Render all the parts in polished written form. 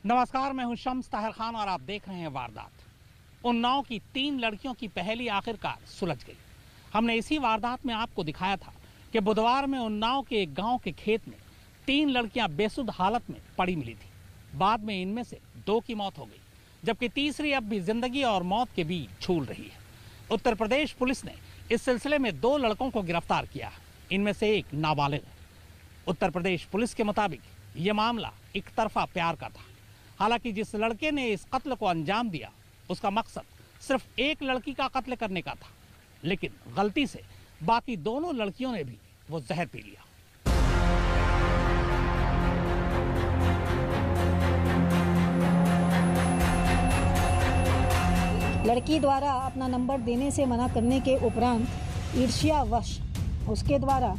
नमस्कार, मैं हूं शम्स ताहिर खान और आप देख रहे हैं वारदात। उन्नाव की 3 लड़कियों की पहेली आखिरकार सुलझ गई। हमने इसी वारदात में आपको दिखाया था कि बुधवार में उन्नाव के एक गांव के खेत में 3 लड़कियां बेसुध हालत में पड़ी मिली थी। बाद में इनमें से 2 की मौत हो गई, जबकि तीसरी अब भी जिंदगी और मौत के बीच झूल रही है। उत्तर प्रदेश पुलिस ने इस सिलसिले में 2 लड़कों को गिरफ्तार किया। इनमें से एक नाबालिग है। उत्तर प्रदेश पुलिस के मुताबिक यह मामला एक तरफा प्यार का था। हालांकि जिस लड़के ने इस कत्ल को अंजाम दिया, उसका मकसद सिर्फ एक लड़की का कत्ल करने का था, लेकिन गलती से बाकी दोनों लड़कियों ने भी वो जहर पी लिया। लड़की द्वारा अपना नंबर देने से मना करने के उपरांत ईर्ष्यावश उसके द्वारा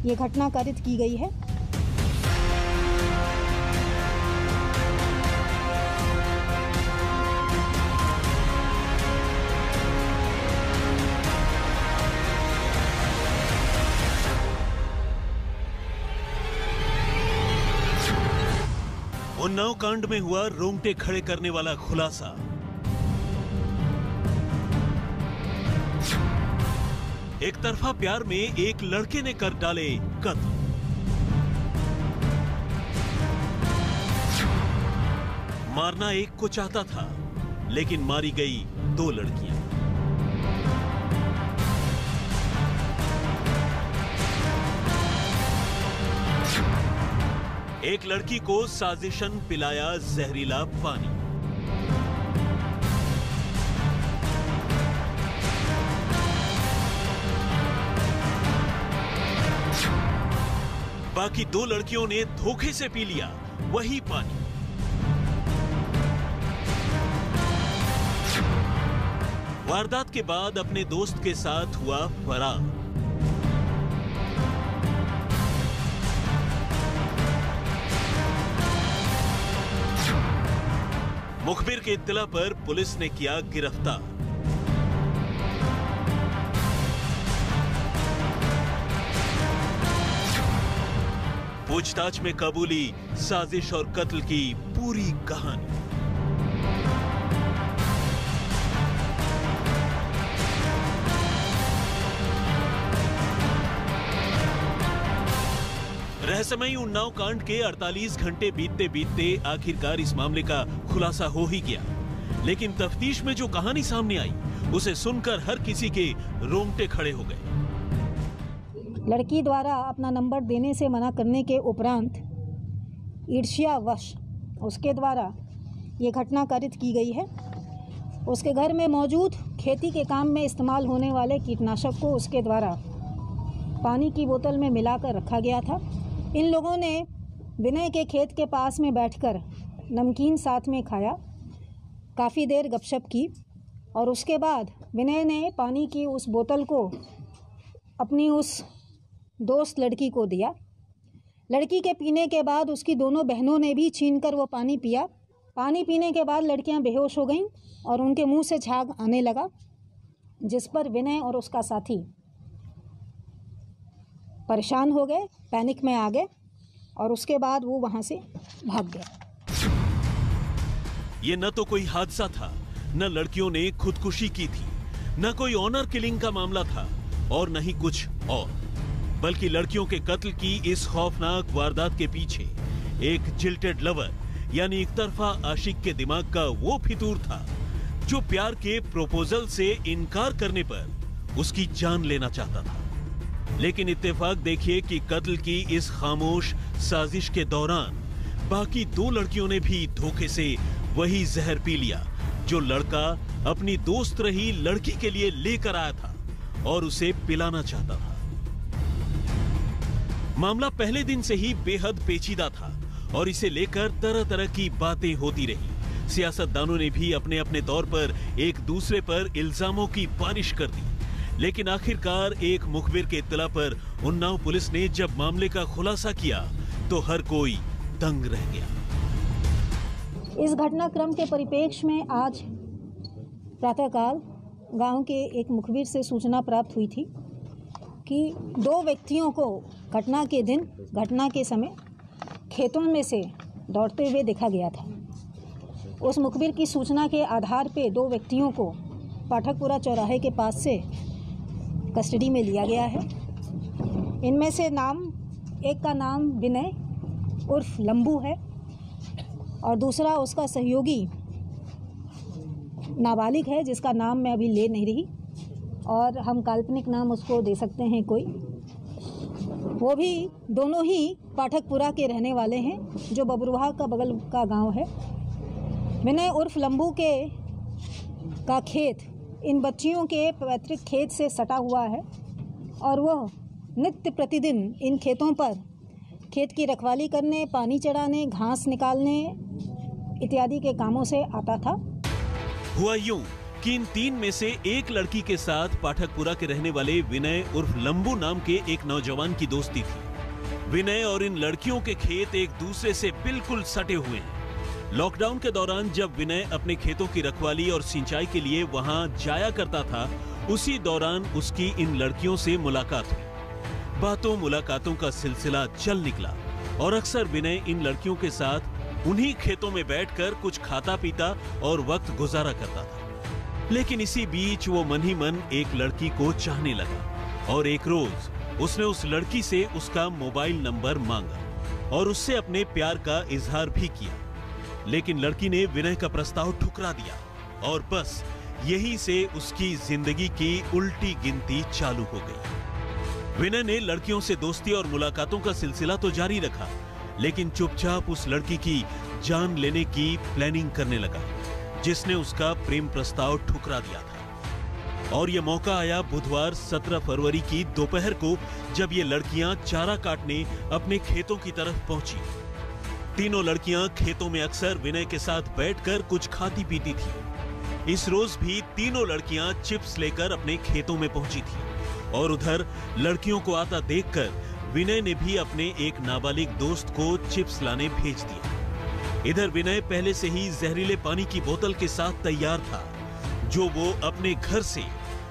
ये घटना कारित की गई है। उन्नाव कांड में हुआ रोंगटे खड़े करने वाला खुलासा। एक तरफा प्यार में एक लड़के ने कर डाले कत्ल। मारना एक को चाहता था, लेकिन मारी गई 2 लड़कियां। एक लड़की को साजिशन पिलाया जहरीला पानी। बाकी 2 लड़कियों ने धोखे से पी लिया वही पानी। वारदात के बाद अपने दोस्त के साथ हुआ फरार। मुखबिर के इत्तला पर पुलिस ने किया गिरफ्तार। पूछताछ में कबूली साजिश और कत्ल की पूरी कहानी। रहस्यमयी उन्नाव कांड के 48 घंटे बीतते बीतते आखिरकार इस मामले का खुलासा हो ही गया। लेकिन तफ्तीश में जो कहानी सामने आई, उसे सुनकर हर किसी के रोंगटे खड़े हो गए। लड़की द्वारा अपना नंबर देने से मना करने के उपरांत ईर्ष्यावश उसके द्वारा ये घटना कारित की गई है। उसके घर में मौजूद खेती के काम में इस्तेमाल होने वाले कीटनाशक को उसके द्वारा पानी की बोतल में मिलाकर रखा गया था। इन लोगों ने विनय के खेत के पास में बैठकर नमकीन साथ में खाया, काफ़ी देर गपशप की और उसके बाद विनय ने पानी की उस बोतल को अपनी उस दोस्त लड़की को दिया। लड़की के पीने के बाद उसकी दोनों बहनों ने भी छीनकर वो पानी पिया। पानी पीने के बाद लड़कियां बेहोश हो गईं और उनके मुंह से झाग आने लगा, जिस पर विनय और उसका साथी परेशान हो गए, पैनिक में आ गए और उसके बाद वो वहां से भाग गए। ये न तो कोई हादसा था, न लड़कियों ने खुदकुशी की थी, न कोई ऑनर किलिंग का मामला था और न ही कुछ और, बल्कि लड़कियों के कत्ल की इस खौफनाक वारदात के पीछे एक जिल्टेड लवर यानी एक तरफा आशिक के दिमाग का वो फितूर था जो प्यार के प्रपोजल से इनकार करने पर उसकी जान लेना चाहता था। लेकिन इत्तेफाक देखिए कि कत्ल की इस खामोश साजिश के दौरान बाकी 2 लड़कियों ने भी धोखे से वही जहर पी लिया जो लड़का अपनी दोस्त रही लड़की के लिए लेकर आया था और उसे पिलाना चाहता था। मामला पहले दिन से ही बेहद पेचीदा था और इसे लेकर तरह तरह की बातें होती रही। सियासतदानों ने भी अपने अपने तौर पर एक दूसरे पर इल्जामों की बारिश कर दी। लेकिन आखिरकार एक मुखबिर के इत्तला पर उन्नाव पुलिस ने जब मामले का खुलासा किया तो हर कोई दंग रह गया। इस घटनाक्रम के परिप्रेक्ष्य में आज प्रातःकाल गांव के एक मुखबिर से सूचना प्राप्त हुई थी कि 2 व्यक्तियों को घटना के दिन, घटना के समय खेतों में से दौड़ते हुए देखा गया था। उस मुखबिर की सूचना के आधार पे 2 व्यक्तियों को पाठकपुरा चौराहे के पास से कस्टडी में लिया गया है। इनमें से एक का नाम विनय उर्फ लंबू है और दूसरा उसका सहयोगी नाबालिग है, जिसका नाम मैं अभी ले नहीं रही और हम काल्पनिक नाम उसको दे सकते हैं कोई। वो भी दोनों ही पाठकपुरा के रहने वाले हैं, जो बबरुहा का बगल का गांव है। विनय उर्फ लंबू का खेत इन बच्चियों के पैतृक खेत से सटा हुआ है और वह नित्य प्रतिदिन इन खेतों पर खेत की रखवाली करने, पानी चढ़ाने, घास निकालने इत्यादि के कामों से आता था। हुआ यूं कि इन 3 में से एक लड़की के साथ पाठकपुरा के रहने वाले विनय उर्फ लंबू नाम के एक नौजवान की दोस्ती थी। विनय और इन लड़कियों के खेत एक दूसरे से बिल्कुल सटे हुए हैं। लॉकडाउन के दौरान जब विनय अपने खेतों की रखवाली और सिंचाई के लिए वहां जाया करता था, उसी दौरान उसकी इन लड़कियों से मुलाकात हुई। बातों मुलाकातों का सिलसिला चल निकला और अक्सर विनय इन लड़कियों के साथ उन्हीं खेतों में बैठकर कुछ खाता पीता और वक्त गुजारा करता था। लेकिन इसी बीच वो मन ही मन एक लड़की को चाहने लगा और एक रोज उसने उस लड़की से उसका मोबाइल नंबर मांगा और उससे अपने प्यार का इजहार भी किया। लेकिन लड़की ने विनय का प्रस्ताव ठुकरा दिया और बस यहीं से उसकी जिंदगी की उल्टी गिनती चालू हो गई। विनय ने लड़कियों से दोस्ती और मुलाकातों का सिलसिला तो जारी रखा, लेकिन चुपचाप उस लड़की की जान लेने की प्लानिंग करने लगा, जिसने उसका प्रेम प्रस्ताव ठुकरा दिया था। और यह मौका आया बुधवार 17 फरवरी की दोपहर को, जब ये लड़कियां चारा काटने अपने खेतों की तरफ पहुंची। तीनों लड़कियां खेतों में अक्सर विनय के साथ बैठकर कुछ खाती पीती थी। इस रोज भी तीनों लड़कियां चिप्स लेकर अपने खेतों में पहुंची थी और उधर लड़कियों को आता देखकर विनय ने भी अपने एक नाबालिग दोस्त को चिप्स लाने भेज दिया। इधर विनय पहले से ही जहरीले पानी की बोतल के साथ तैयार था, जो वो अपने घर से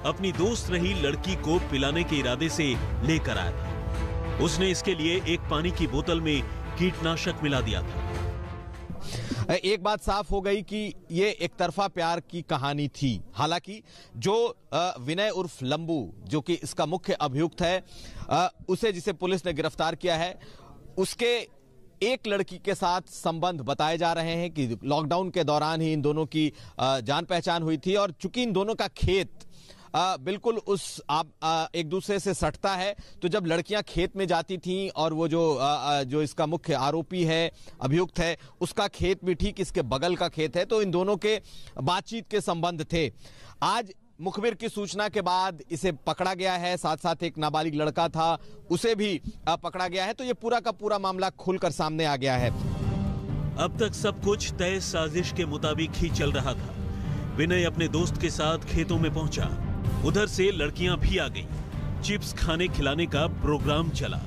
अपनी दोस्त रही लड़की को पिलाने के इरादे से लेकर आया था। उसने इसके लिए एक पानी की बोतल में कीटनाशक मिला दिया था। एक बात साफ हो गई कि ये एक तरफा प्यार की कहानी थी। हालांकि जो विनय उर्फ लंबू, जो कि इसका मुख्य अभियुक्त है, उसे जिसे पुलिस ने गिरफ्तार किया है, उसके एक लड़की के साथ संबंध बताए जा रहे हैं कि लॉकडाउन के दौरान ही इन दोनों की जान पहचान हुई थी। और चूंकि इन दोनों का खेत बिल्कुल एक दूसरे से सटता है, तो जब लड़कियां खेत में जाती थीं और वो जो इसका मुख्य आरोपी है, अभियुक्त है, उसका खेत भी ठीक इसके बगल का खेत है, तो इन दोनों के बातचीत के संबंध थे। आज मुखबिर की सूचना के बाद इसे पकड़ा गया है, साथ साथ एक नाबालिग लड़का था, उसे भी पकड़ा गया है। तो ये पूरा का पूरा मामला खुलकर सामने आ गया है। अब तक सब कुछ तय साजिश के मुताबिक ही चल रहा था। विनय अपने दोस्त के साथ खेतों में पहुंचा, उधर से लड़कियां भी आ गईं। चिप्स खाने खिलाने का प्रोग्राम चला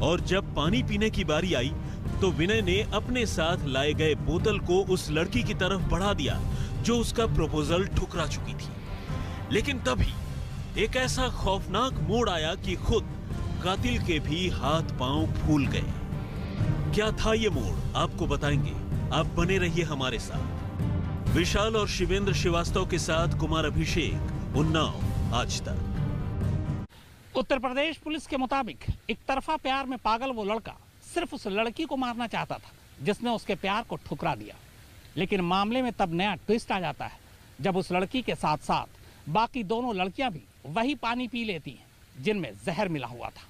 और जब पानी पीने की बारी आई तो विनय ने अपने साथ लाए गए बोतल को उस लड़की की तरफ बढ़ा दिया, जो उसका प्रपोजल ठुकरा चुकी थी। लेकिन तभी एक ऐसा खौफनाक मोड़ आया कि खुद कातिल के भी हाथ पांव फूल गए। क्या था ये मोड़, आपको बताएंगे। आप बने रहिए हमारे साथ। विशाल और शिवेंद्र श्रीवास्तव के साथ कुमार अभिषेक, उन्नाव आज तक। उत्तर प्रदेश पुलिस के मुताबिक एक तरफा प्यार में पागल वो लड़का सिर्फ उस लड़की को मारना चाहता था जिसने उसके प्यार को ठुकरा दिया। लेकिन मामले में तब नया ट्विस्ट आ जाता है जब उस लड़की के साथ साथ बाकी दोनों लड़कियां भी वही पानी पी लेती हैं जिनमें जहर मिला हुआ था।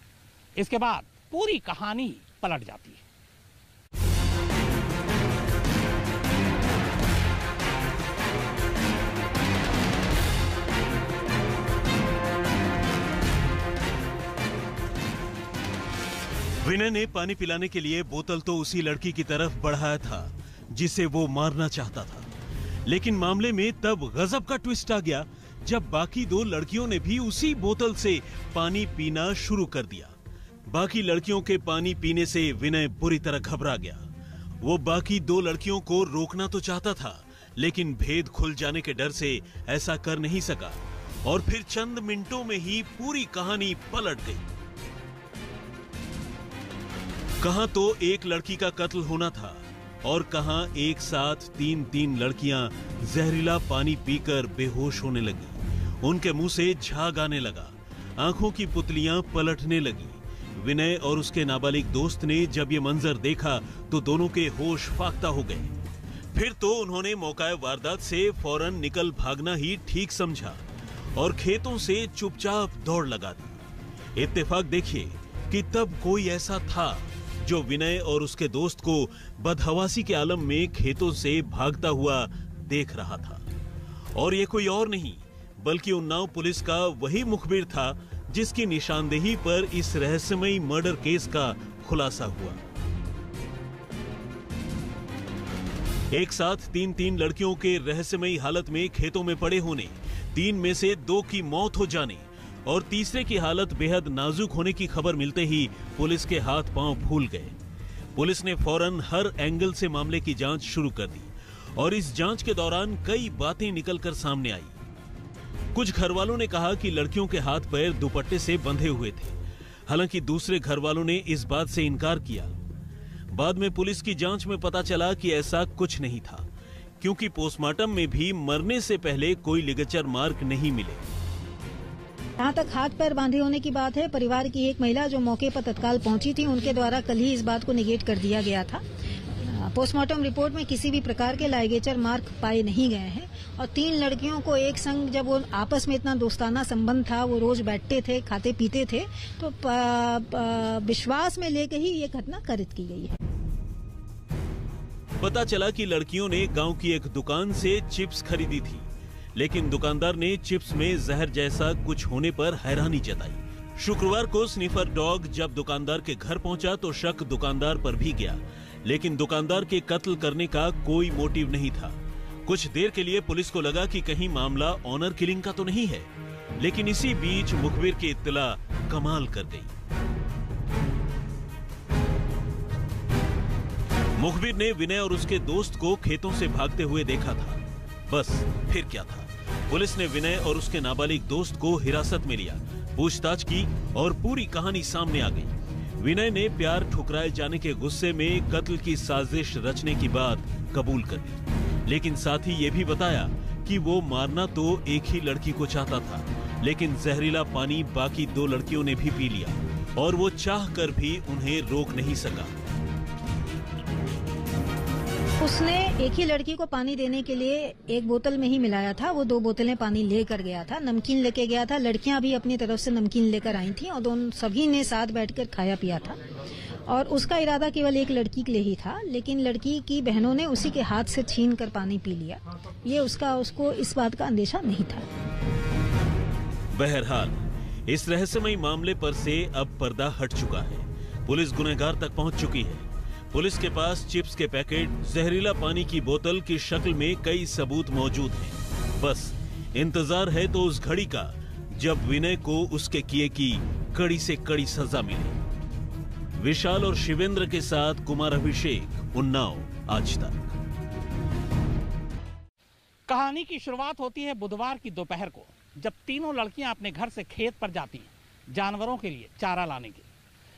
इसके बाद पूरी कहानी पलट जाती है। विनय ने पानी पिलाने के लिए बोतल तो उसी लड़की की तरफ बढ़ाया था जिसे वो मारना चाहता था। लेकिन मामले में तब गजब का ट्विस्ट आ गया जब बाकी दो लड़कियों ने भी उसी बोतल से पानी पीना शुरू कर दिया। बाकी लड़कियों के पानी पीने से विनय बुरी तरह घबरा गया। वो बाकी दो लड़कियों को रोकना तो चाहता था, लेकिन भेद खुल जाने के डर से ऐसा कर नहीं सका और फिर चंद मिनटों में ही पूरी कहानी पलट गई। कहां तो एक लड़की का कत्ल होना था, और कहां एक साथ तीन लड़कियां जहरीला पानी पीकर बेहोश होने लगी। उनके मुंह से झाग आने लगा, आंखों की पुतलियां पलटने लगी। विनय और उसके नाबालिग दोस्त ने जब ये मंजर देखा तो दोनों के होश फाख्ता हो गए। फिर तो उन्होंने मौका वारदात से फौरन निकल भागना ही ठीक समझा और खेतों से चुपचाप दौड़ लगा दी। इत्तेफाक देखिए कि तब कोई ऐसा था जो विनय और उसके दोस्त को बदहवासी के आलम में खेतों से भागता हुआ देख रहा था। और ये कोई और नहीं बल्कि उन्नाव पुलिस का वही मुखबिर था जिसकी निशानदेही पर इस रहस्यमयी मर्डर केस का खुलासा हुआ। एक साथ तीन लड़कियों के रहस्यमयी हालत में खेतों में पड़े होने, 3 में से 2 की मौत हो जाने और तीसरे की हालत बेहद नाजुक होने की खबर मिलते ही पुलिस के हाथ पांव फूल गए। पुलिस ने फौरन हर एंगल से मामले की जांच शुरू कर दी और इस जांच के दौरान कई बातें निकलकर सामने आई। कुछ घरवालों ने कहा कि लड़कियों के हाथ पैर दुपट्टे से बंधे हुए थे, हालांकि दूसरे घरवालों ने इस बात से इनकार किया। बाद में पुलिस की जांच में पता चला कि ऐसा कुछ नहीं था, क्योंकि पोस्टमार्टम में भी मरने से पहले कोई लिगेचर मार्क नहीं मिले। जहाँ तक हाथ पैर बांधे होने की बात है, परिवार की एक महिला जो मौके पर तत्काल पहुंची थी, उनके द्वारा कल ही इस बात को निगेट कर दिया गया था। पोस्टमार्टम रिपोर्ट में किसी भी प्रकार के लाइगेचर मार्क पाए नहीं गए हैं और 3 लड़कियों को एक संग, जब वो आपस में इतना दोस्ताना संबंध था, वो रोज बैठते थे, खाते पीते थे, तो विश्वास में लेकर ही ये घटना कारित की गई है। पता चला कि लड़कियों ने गांव की एक दुकान से चिप्स खरीदी थी, लेकिन दुकानदार ने चिप्स में जहर जैसा कुछ होने पर हैरानी जताई। शुक्रवार को स्निफर डॉग जब दुकानदार के घर पहुंचा तो शक दुकानदार पर भी गया, लेकिन दुकानदार के कत्ल करने का कोई मोटिव नहीं था। कुछ देर के लिए पुलिस को लगा कि कहीं मामला ऑनर किलिंग का तो नहीं है, लेकिन इसी बीच मुखबिर की इत्तला कमाल कर गई। मुखबिर ने विनय और उसके दोस्त को खेतों से भागते हुए देखा था। बस फिर क्या था, पुलिस ने विनय और उसके नाबालिग दोस्त को हिरासत में लिया, पूछताछ की और पूरी कहानी सामने आ गई। विनय ने प्यार ठुकराए जाने के गुस्से में कत्ल की साजिश रचने की बात कबूल कर ली, लेकिन साथ ही ये भी बताया कि वो मारना तो एक ही लड़की को चाहता था, लेकिन जहरीला पानी बाकी 2 लड़कियों ने भी पी लिया और वो चाह कर भी उन्हें रोक नहीं सका। उसने एक ही लड़की को पानी देने के लिए एक बोतल में ही मिलाया था, वो 2 बोतलें पानी लेकर गया था, नमकीन लेके गया था, लड़कियां भी अपनी तरफ से नमकीन लेकर आई थी और दोनों सभी ने साथ बैठकर खाया पिया था और उसका इरादा केवल एक लड़की के लिए ही था, लेकिन लड़की की बहनों ने उसी के हाथ से छीन कर पानी पी लिया। ये उसको इस बात का अंदेशा नहीं था। बहरहाल इस रहस्यमयी मामले पर से अब पर्दा हट चुका है, पुलिस गुनहगार तक पहुंच चुकी है। पुलिस के पास चिप्स के पैकेट, जहरीला पानी की बोतल की शक्ल में कई सबूत मौजूद हैं। बस इंतजार है तो उस घड़ी का जब विनय को उसके किए की कड़ी से कड़ी सजा मिले। विशाल और शिवेंद्र के साथ कुमार अभिषेक, उन्नाव, आज तक। कहानी की शुरुआत होती है बुधवार की दोपहर को, जब तीनों लड़कियां अपने घर से खेत पर जाती हैं जानवरों के लिए चारा लाने के,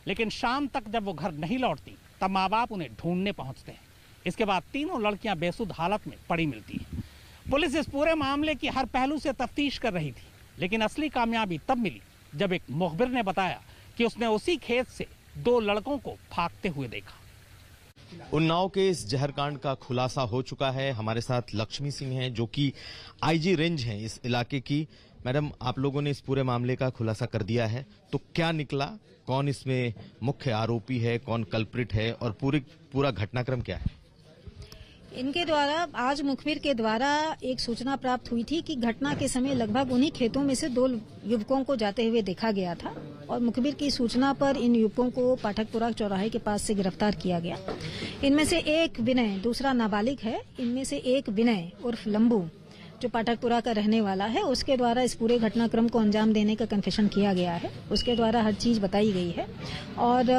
लेकिन शाम तक जब वो घर नहीं लौटती तब माँ बाप उन्हें ढूंढने पहुंचते हैं। इसके बाद तीनों लड़कियां बेसुध हालत में पड़ी मिलती हैं। पुलिस इस पूरे मामले की हर पहलू से तफ्तीश कर रही थी, लेकिन असली कामयाबी तब मिली जब एक मुखबिर ने बताया कि उसने उसी खेत से 2 लड़कों को भागते हुए देखा। उन्नाव के इस जहरकांड का खुलासा हो चुका है। हमारे साथ लक्ष्मी सिंह हैं जो कि आईजी रेंज हैं इस इलाके की। मैडम, आप लोगों ने इस पूरे मामले का खुलासा कर दिया है, तो क्या निकला? कौन इसमें मुख्य आरोपी है, कौन कल्प्रिट है और पूरा घटनाक्रम क्या है? इनके द्वारा आज मुखबिर के द्वारा एक सूचना प्राप्त हुई थी कि घटना के समय लगभग उन्हीं खेतों में से 2 युवकों को जाते हुए देखा गया था और मुखबिर की सूचना पर इन युवकों को पाठकपुरा चौराहे के पास से गिरफ्तार किया गया। इनमें से एक विनय, दूसरा नाबालिग है। इनमें से एक विनय उर्फ लंबू जो पाठकपुरा का रहने वाला है, उसके द्वारा इस पूरे घटनाक्रम को अंजाम देने का कन्फेशन किया गया है। उसके द्वारा हर चीज बताई गई है और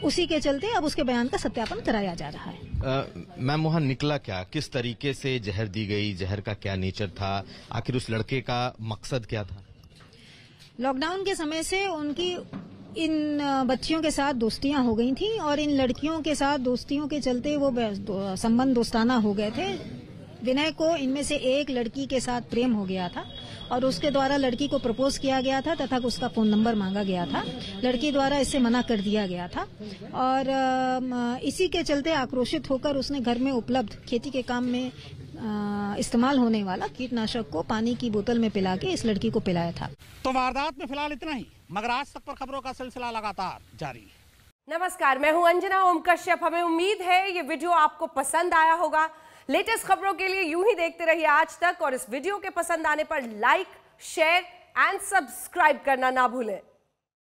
उसी के चलते अब उसके बयान का सत्यापन कराया जा रहा है। मैम, वहाँ निकला क्या? किस तरीके से जहर दी गई? जहर का क्या नेचर था? आखिर उस लड़के का मकसद क्या था? लॉकडाउन के समय से इन बच्चियों के साथ दोस्तियां हो गई थी और इन लड़कियों के साथ दोस्तियों के चलते वो संबंध दोस्ताना हो गए थे। विनय को इनमें से एक लड़की के साथ प्रेम हो गया था और उसके द्वारा लड़की को प्रपोज किया गया था तथा उसका फोन नंबर मांगा गया था। लड़की द्वारा इससे मना कर दिया गया था और इसी के चलते आक्रोशित होकर उसने घर में उपलब्ध खेती के काम में इस्तेमाल होने वाला कीटनाशक को पानी की बोतल में पिला के इस लड़की को पिलाया था। तो वारदात में फिलहाल इतना ही, मगर आज तक पर खबरों का सिलसिला लगातार जारी है। नमस्कार, मैं हूं अंजना ओम कश्यप। हमें उम्मीद है ये वीडियो आपको पसंद आया होगा। लेटेस्ट खबरों के लिए यूं ही देखते रहिए आज तक और इस वीडियो के पसंद आने पर लाइक, शेयर एंड सब्सक्राइब करना ना भूलें।